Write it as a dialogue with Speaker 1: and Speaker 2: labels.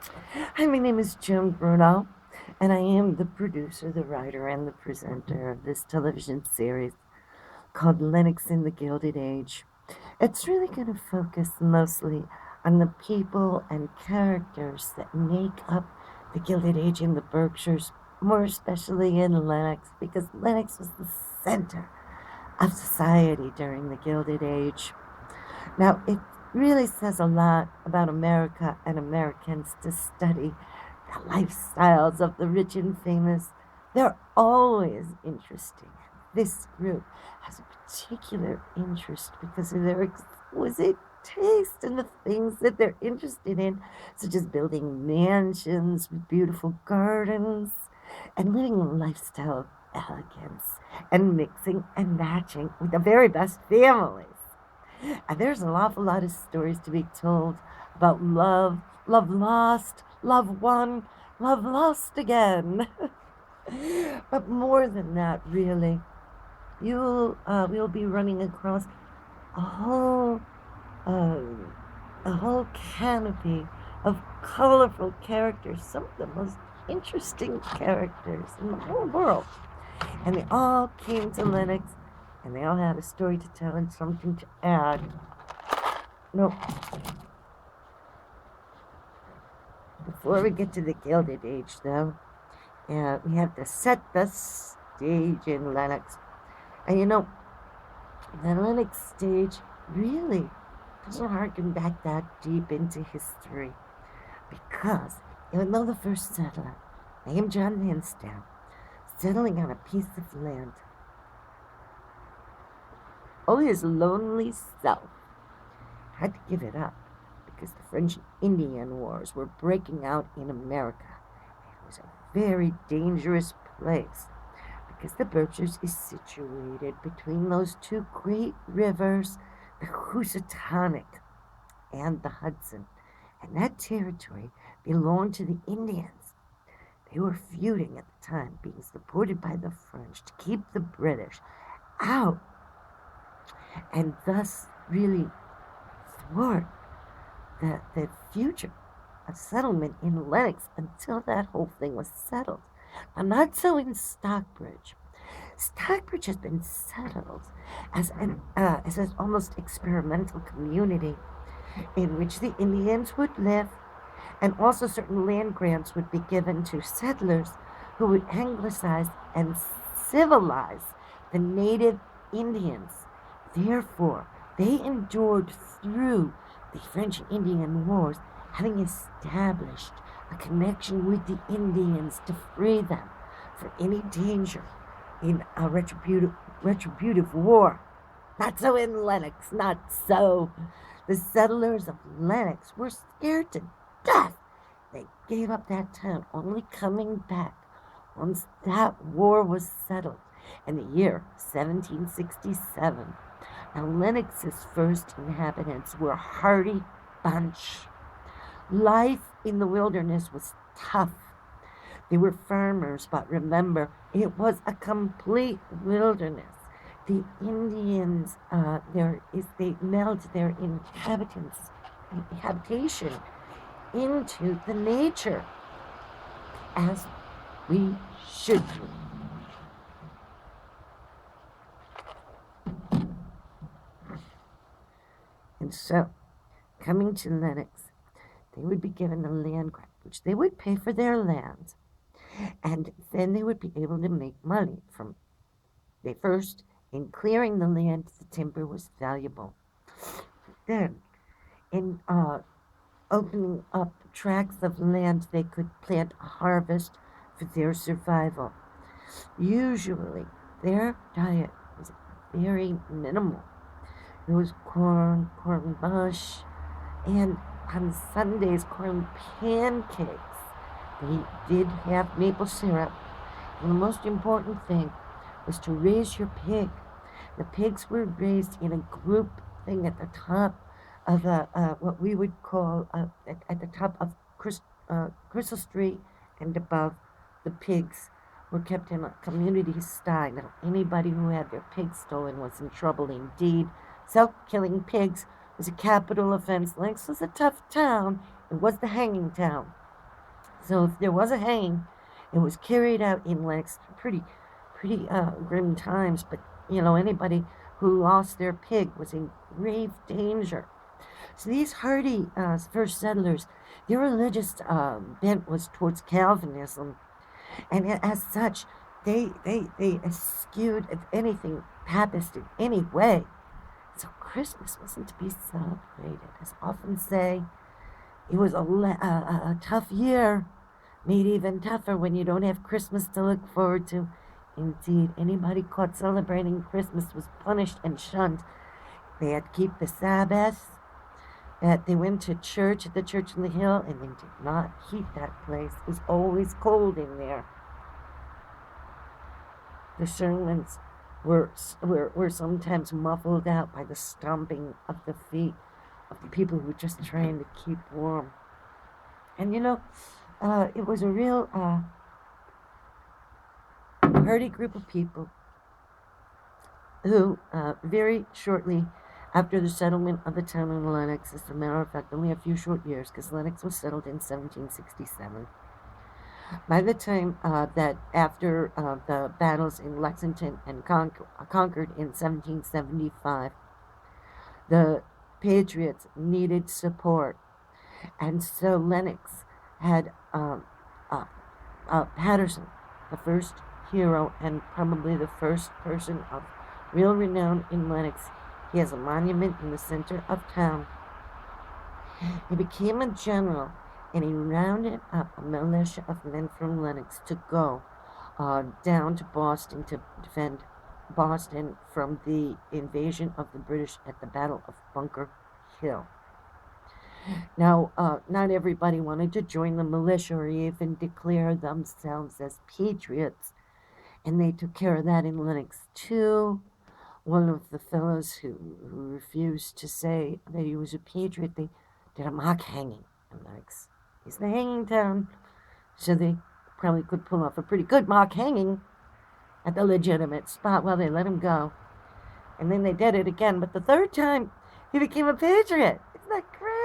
Speaker 1: Hi, my name is Jim Bruno, and I am the producer, the writer, and the presenter of this television series called Lennox in the Gilded Age. It's really going to focus mostly on the people and characters that make up the Gilded Age in the Berkshires, more especially in Lennox, because Lennox was the center of society during the Gilded Age. Now, it really says a lot about America and Americans to study the lifestyles of the rich and famous. They're always interesting. This group has a particular interest because of their exquisite taste in the things that they're interested in, such as building mansions with beautiful gardens and living a lifestyle of elegance and mixing and matching with the very best families. And there's an awful lot of stories to be told about love, love lost, love won, love lost again. But more than that, really, we'll be running across a whole uh, a whole canopy of colorful characters, some of the most interesting characters in the whole world. And they all came to Lennox, and they all had a story to tell and something to add. No, before we get to the Gilded Age, though, we have to set the stage in Lennox. And the Lennox stage really doesn't harken back that deep into history because even though the first settler, named John Lansdowne, settling on a piece of land, oh, his lonely self had to give it up because the French Indian Wars were breaking out in America. It was a very dangerous place because the Berkshires is situated between those two great rivers, the Housatonic and the Hudson. And that territory belonged to the Indians. They were feuding at the time, being supported by the French to keep the British out and thus really thwart the future of settlement in Lennox until that whole thing was settled. Now, not so in Stockbridge. Stockbridge has been settled as an almost experimental community in which the Indians would live, and also certain land grants would be given to settlers who would anglicize and civilize the native Indians. Therefore, they endured through the French Indian Wars, having established a connection with the Indians to free them from any danger in a retributive war. Not so in Lennox, not so. The settlers of Lennox were scared to death. They gave up that town, only coming back once that war was settled in the year 1767. Now, Lennox's first inhabitants were a hardy bunch. Life in the wilderness was tough. They were farmers, but remember, it was a complete wilderness. The Indians, they meld their habitation into the nature as we should do. And so, coming to Lennox, they would be given a land grant, which they would pay for their land, and then they would be able to make money from. They first, in clearing the land, the timber was valuable. Then, in opening up tracts of land, they could plant a harvest for their survival. Usually, their diet was very minimal. There was corn mush, and on Sundays, corn pancakes. They did have maple syrup, and the most important thing was to raise your pig. The pigs were raised in a group thing at the top of what we would call at the top of Crystal Street and above. The pigs were kept in a community style. Now, anybody who had their pigs stolen was in trouble indeed. So, killing pigs was a capital offense. Lennox was a tough town. It was the hanging town. So if there was a hanging, it was carried out in Lennox pretty grim times. But anybody who lost their pig was in grave danger. So these hardy first settlers, their religious bent was towards Calvinism, and as such, they eschewed, if anything, Papist in any way. So Christmas wasn't to be celebrated. As often say, it was a tough year, made even tougher when you don't have Christmas to look forward to. Indeed, anybody caught celebrating Christmas was punished and shunned. They had to keep the Sabbath. They went to church at the church on the hill, and they did not heat that place. It was always cold in there. The sermons were sometimes muffled out by the stomping of the feet of the people who were just trying to keep warm. And it was a real hardy group of people who very shortly after the settlement of the town of Lennox, as a matter of fact, only a few short years, because Lennox was settled in 1767. By the time that after the battles in Lexington and Concord in 1775, the Patriots needed support, and so Lennox had Patterson, the first hero and probably the first person of real renown in Lennox. He has a monument in the center of town. He became a general, and he rounded up a militia of men from Lennox to go down to Boston to defend Boston from the invasion of the British at the Battle of Bunker Hill. Now, not everybody wanted to join the militia or even declare themselves as patriots, and they took care of that in Lennox too. One of the fellows who refused to say that he was a patriot, they did a mock hanging in Lennox. It's the hanging town, so they probably could pull off a pretty good mock hanging at the legitimate spot. Well, they let him go. And then they did it again, but the third time, he became a patriot. Isn't that great?